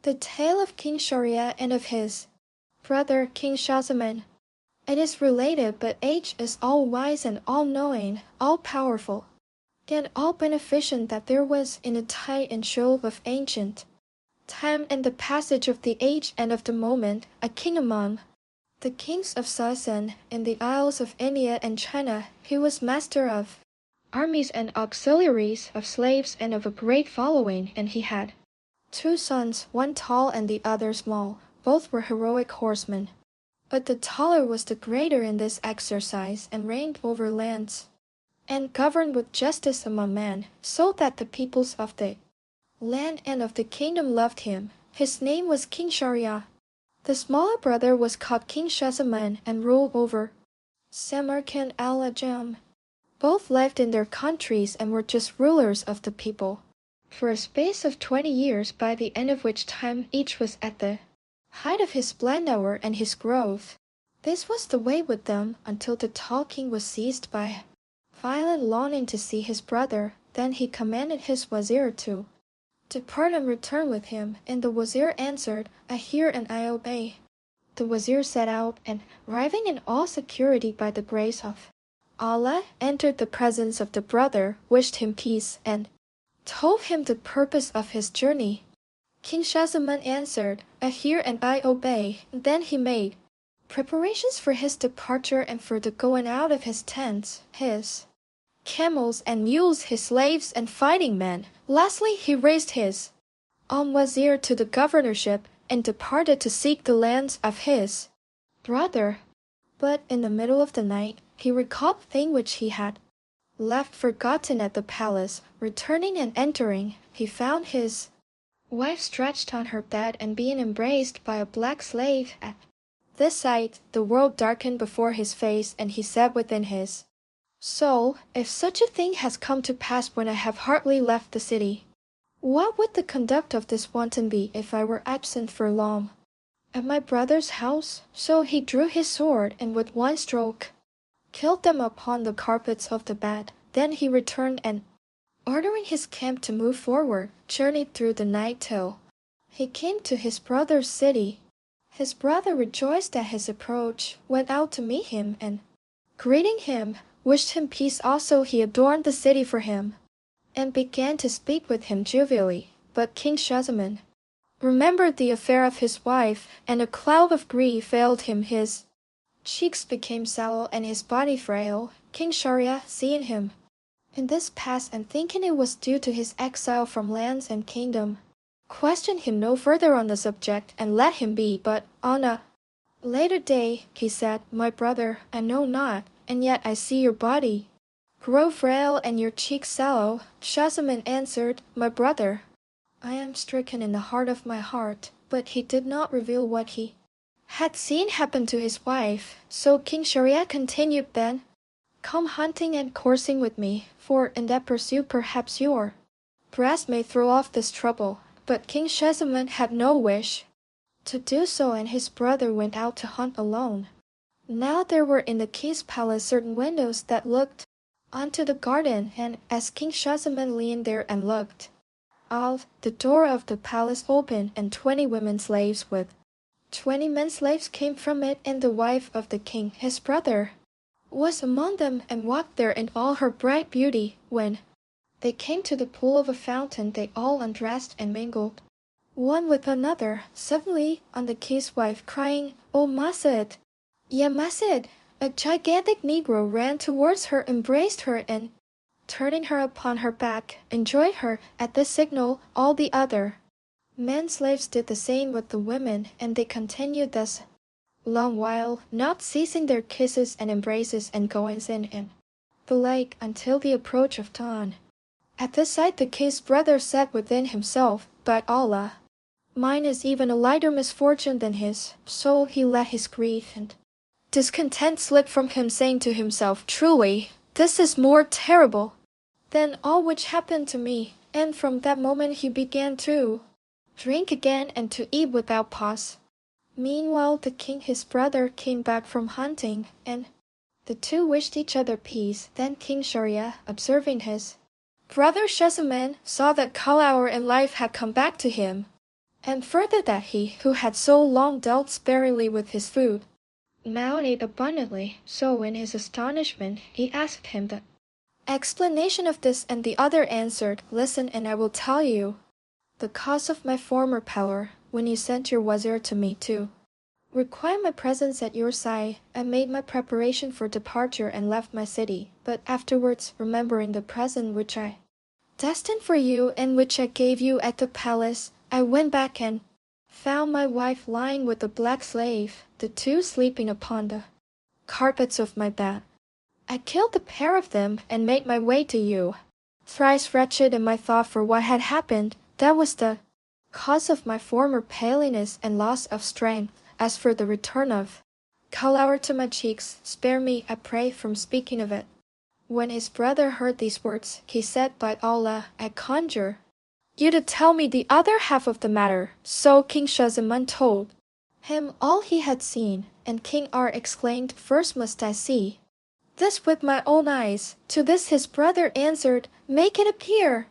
The tale of King Shahryar and of his brother King Shahzaman. It is related, but age is all-wise and all-knowing, all-powerful, and all-beneficent that there was in the tide and shoal of ancient time and the passage of the age and of the moment, a king among the kings of Sasan in the isles of India and China. He was master of armies and auxiliaries, of slaves and of a great following, and he had two sons, one tall and the other small. Both were heroic horsemen. But the taller was the greater in this exercise, and reigned over lands, and governed with justice among men, so that the peoples of the land and of the kingdom loved him. His name was King Shahryar. The smaller brother was called King Shahzaman, and ruled over Samarkand al-Ajam. Both lived in their countries and were just rulers of the people, for a space of 20 years, by the end of which time each was at the height of his splendor and his growth. This was the way with them until the tall king was seized by violent longing to see his brother. Then he commanded his wazir to depart and return with him, and the wazir answered, I hear and I obey. The wazir set out, and arriving in all security by the grace of Allah, entered the presence of the brother, wished him peace, and told him the purpose of his journey. King Shahzaman answered, I hear and I obey. Then he made preparations for his departure and for the going out of his tents, his camels and mules, his slaves and fighting men. Lastly, he raised his own wazir to the governorship, and departed to seek the lands of his brother. But in the middle of the night, he recalled the thing which he had left forgotten at the palace. Returning and entering, he found his wife stretched on her bed and being embraced by a black slave. At this sight, the world darkened before his face, and he said within his soul, if such a thing has come to pass when I have hardly left the city, what would the conduct of this wanton be if I were absent for long at my brother's house? So he drew his sword, and with one stroke killed them upon the carpets of the bed. Then he returned, and ordering his camp to move forward, journeyed through the night till he came to his brother's city. His brother rejoiced at his approach, went out to meet him, and greeting him, wished him peace. Also he adorned the city for him, and began to speak with him jovially. But King Shahzaman remembered the affair of his wife, and a cloud of grief filled him. His cheeks became sallow and his body frail. King Shahryar, seeing him in this pass, and thinking it was due to his exile from lands and kingdom, questioned him no further on the subject, and let him be. But on a later day he said, My brother, I know not, and yet I see your body grow frail and your cheeks sallow. Shahzaman answered, My brother, I am stricken in the heart of my heart. But he did not reveal what he had seen happen to his wife. So King Shahryar continued, Then come hunting and coursing with me, for in that pursuit perhaps your breast may throw off this trouble. But King Shahzaman had no wish to do so, and his brother went out to hunt alone. Now there were in the king's palace certain windows that looked onto the garden, and as King Shahzaman leaned there and looked out, the door of the palace opened, and 20 women slaves with 20 men slaves came from it, and the wife of the king, his brother, was among them, and walked there in all her bright beauty. When they came to the pool of a fountain, they all undressed and mingled one with another. Suddenly, on the king's wife crying, O Masad, Ya Masad, a gigantic negro ran towards her, embraced her, and turning her upon her back, enjoyed her. At this signal, all the other men slaves did the same with the women, and they continued thus long while, not ceasing their kisses and embraces and goings in and the like, until the approach of dawn. At this sight the king's brother said within himself, By Allah, mine is even a lighter misfortune than his. So he let his grief and discontent slip from him, saying to himself, Truly, this is more terrible than all which happened to me. And from that moment he began to drink again and to eat without pause. Meanwhile the king his brother came back from hunting, and the two wished each other peace. Then King Shahryar, observing his brother Shahzaman, saw that color in life had come back to him, and further that he, who had so long dealt sparingly with his food, now ate abundantly. So in his astonishment he asked him the explanation of this, and the other answered, "Listen, and I will tell you the cause of my former power. When you sent your wazir to me to require my presence at your side, I made my preparation for departure and left my city. But afterwards, remembering the present which I destined for you and which I gave you at the palace, I went back and found my wife lying with the black slave, the two sleeping upon the carpets of my bed. I killed the pair of them and made my way to you. Thrice wretched in my thought for what had happened, that was the cause of my former paleness and loss of strength. As for the return of color to my cheeks, spare me, I pray, from speaking of it." When his brother heard these words, he said, "By Allah, I conjure you to tell me the other half of the matter." So King Shahzaman told him all he had seen, and King R exclaimed, "First must I see this with my own eyes." To this his brother answered, "Make it appear,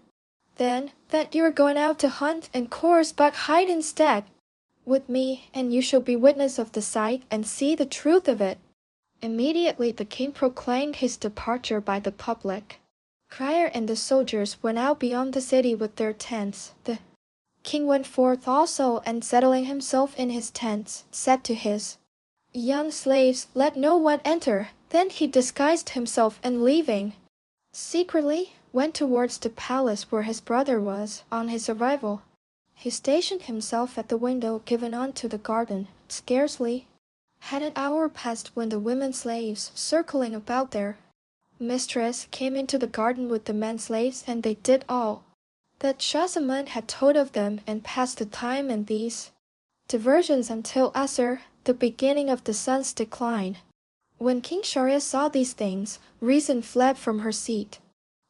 then, that you are going out to hunt, and course, but hide instead with me, and you shall be witness of the sight, and see the truth of it." Immediately the king proclaimed his departure by the public crier, and the soldiers went out beyond the city with their tents. The king went forth also, and settling himself in his tents, said to his young slaves, "Let no one enter." Then he disguised himself, and leaving secretly, went towards the palace where his brother was. On his arrival, he stationed himself at the window given onto the garden. Scarcely had an hour passed when the women slaves, circling about their mistress, came into the garden with the men slaves, and they did all that Shahzaman had told of them, and passed the time in these diversions until Asr, the beginning of the sun's decline. When King Shahryar saw these things, reason fled from her seat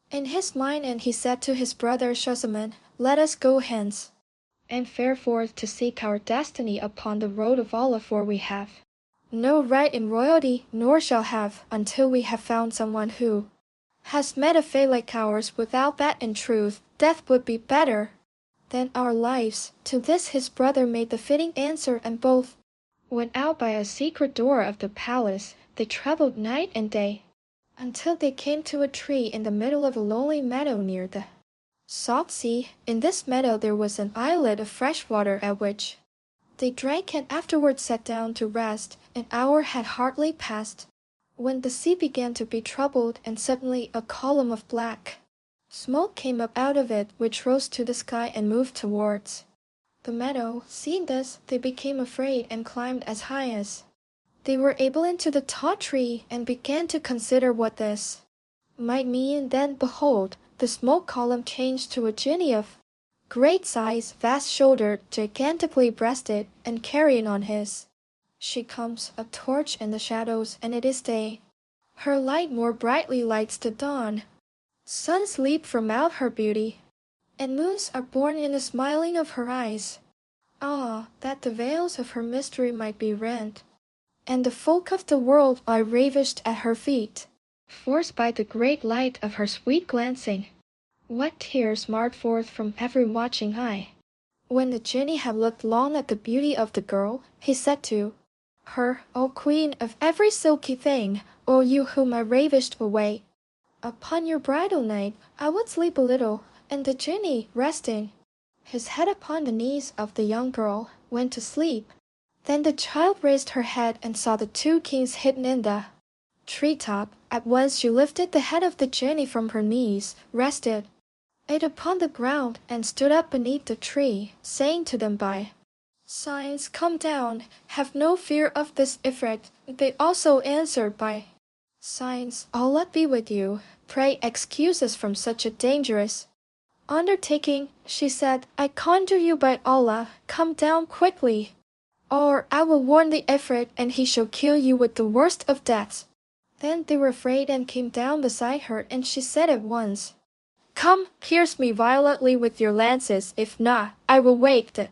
in his mind, and he said to his brother Shahzaman, "Let us go hence, and fare forth to seek our destiny upon the road of Allah, for we have no right in royalty, nor shall have, until we have found someone who has met a fate like ours. Without that, in truth, death would be better than our lives." To this his brother made the fitting answer, and both went out by a secret door of the palace. They traveled night and day until they came to a tree in the middle of a lonely meadow near the salt sea. In this meadow there was an islet of fresh water, at which they drank, and afterwards sat down to rest. An hour had hardly passed when the sea began to be troubled, and suddenly a column of black smoke came up out of it, which rose to the sky and moved towards the meadow. Seeing this, they became afraid, and climbed as high as they were able into the tall tree, and began to consider what this might mean. Then behold, the smoke column changed to a genie of great size, vast-shouldered, gigantically breasted, and carrying on his she comes a torch in the shadows, and it is day. Her light more brightly lights the dawn. Suns leap from out her beauty, and moons are born in the smiling of her eyes. Ah, that the veils of her mystery might be rent, and the folk of the world lie ravished at her feet, forced by the great light of her sweet glancing. What tears marred forth from every watching eye! When the genie had looked long at the beauty of the girl, he said to her, "O queen of every silky thing, O you whom I ravished away, upon your bridal night I would sleep a little." And the genie, resting his head upon the knees of the young girl, went to sleep. Then the child raised her head and saw the two kings hidden in the tree-top. At once she lifted the head of the genie from her knees, rested it upon the ground, and stood up beneath the tree, saying to them by signs, "Come down, have no fear of this Ifrit." They also answered by signs, "Allah be with you. Pray excuse us from such a dangerous undertaking." She said, "I conjure you by Allah, come down quickly, or I will warn the Ifrit, and he shall kill you with the worst of deaths." Then they were afraid and came down beside her, and she said at once, "Come, pierce me violently with your lances, if not, I will wake the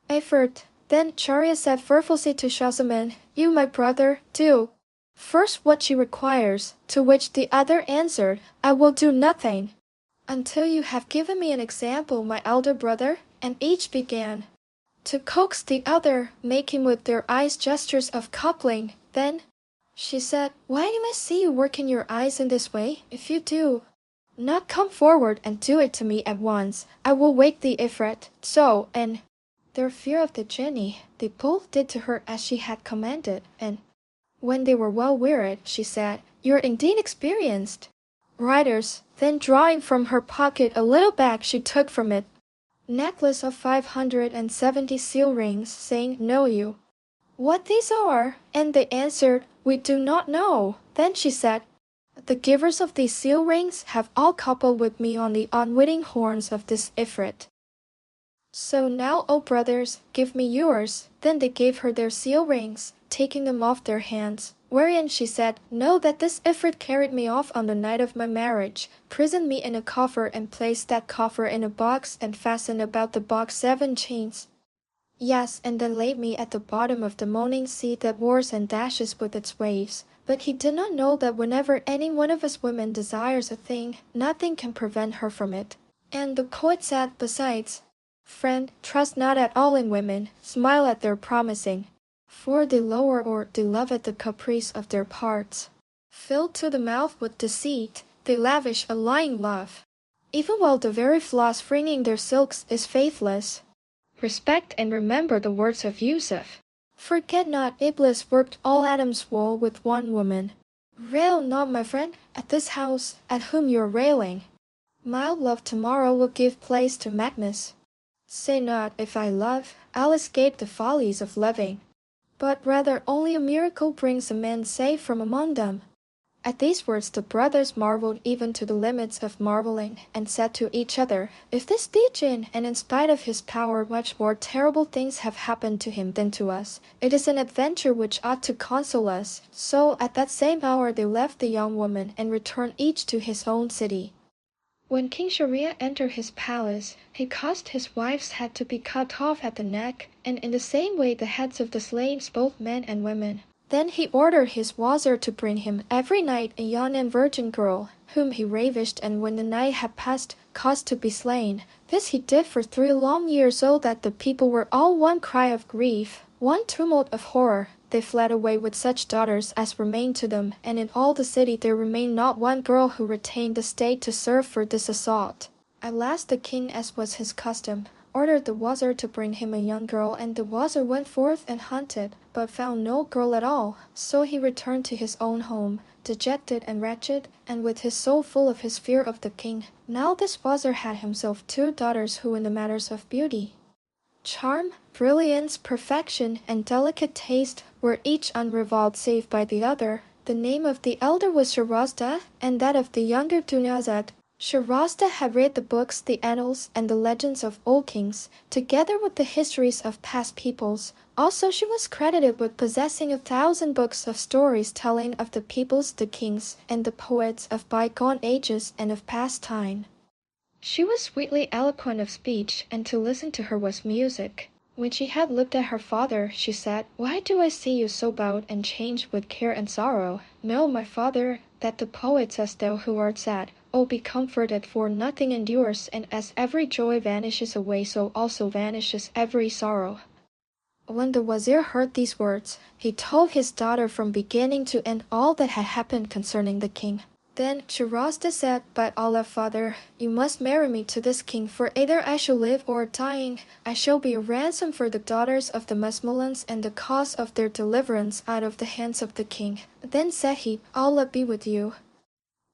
Ifrit." Then Shahryar said fervently to Shahzaman, "You, my brother, do first what she requires." To which the other answered, "I will do nothing until you have given me an example, my elder brother." And each began to coax the other, making with their eyes gestures of coupling. Then she said, "Why do I see you working your eyes in this way? If you do not come forward and do it to me at once, I will wake the Ifrit." So, and their fear of the genie, they both did to her as she had commanded, and when they were well wearied, she said, "You're indeed experienced riders." Then drawing from her pocket a little bag, she took from it necklace of 570 seal rings, saying, "Know you what these are?" And they answered, "We do not know." Then she said, "The givers of these seal rings have all coupled with me on the unwitting horns of this Ifrit. So now, O brothers, give me yours." Then they gave her their seal rings, taking them off their hands. Wherein she said, "Know that this Ifrit carried me off on the night of my marriage, prisoned me in a coffer, and placed that coffer in a box, and fastened about the box 7 chains. Yes, and then laid me at the bottom of the moaning sea that wars and dashes with its waves." But he did not know that whenever any one of us women desires a thing, nothing can prevent her from it. And the poet said, besides, "Friend, trust not at all in women, smile at their promising, for they lower or they love at the caprice of their parts. Filled to the mouth with deceit, they lavish a lying love, even while the very floss fringing their silks is faithless. Respect and remember the words of Yusuf. Forget not Iblis worked all Adam's wool with one woman. Rail not, my friend, at this house at whom you are railing. Mild love tomorrow will give place to madness. Say not, if I love, I'll escape the follies of loving, but rather only a miracle brings a man safe from among them." At these words the brothers marveled even to the limits of marveling, and said to each other, "If this be Jinn, and in spite of his power much more terrible things have happened to him than to us, it is an adventure which ought to console us." So at that same hour they left the young woman, and returned each to his own city. When King Shahryar entered his palace, he caused his wife's head to be cut off at the neck, and in the same way the heads of the slaves, both men and women. Then he ordered his wazir to bring him every night a young and virgin girl, whom he ravished, and when the night had passed, caused to be slain. This he did for 3 long years, so that the people were all one cry of grief, one tumult of horror. They fled away with such daughters as remained to them, and in all the city there remained not one girl who retained the state to serve for this assault. At last the king, as was his custom, ordered the wazir to bring him a young girl, and the wazir went forth and hunted, but found no girl at all. So he returned to his own home, dejected and wretched, and with his soul full of his fear of the king. Now this wazir had himself 2 daughters who in the matters of beauty, charm, brilliance, perfection, and delicate taste were each unrivalled save by the other. The name of the elder was Scheherazade, and that of the younger Dunyazad. Scheherazade had read the books, the annals, and the legends of old kings, together with the histories of past peoples. Also she was credited with possessing 1,000 books of stories telling of the peoples, the kings, and the poets of bygone ages and of past time. She was sweetly eloquent of speech, and to listen to her was music. When she had looked at her father, she said, "Why do I see you so bowed and changed with care and sorrow? Know, my father, that the poet says thou who art sad, oh, be comforted, for nothing endures, and as every joy vanishes away, so also vanishes every sorrow." When the wazir heard these words, he told his daughter from beginning to end all that had happened concerning the king. Then Scheherazade said, "By Allah, father, you must marry me to this king, for either I shall live or, dying, I shall be a ransom for the daughters of the Musmulans and the cause of their deliverance out of the hands of the king." Then said he, "Allah be with you.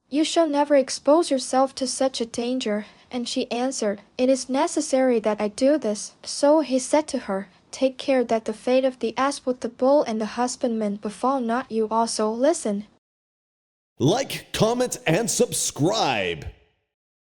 You shall never expose yourself to such a danger." And she answered, "It is necessary that I do this." So he said to her, "Take care that the fate of the ass with the bull and the husbandman befall not you also. Listen." Like, comment, and subscribe.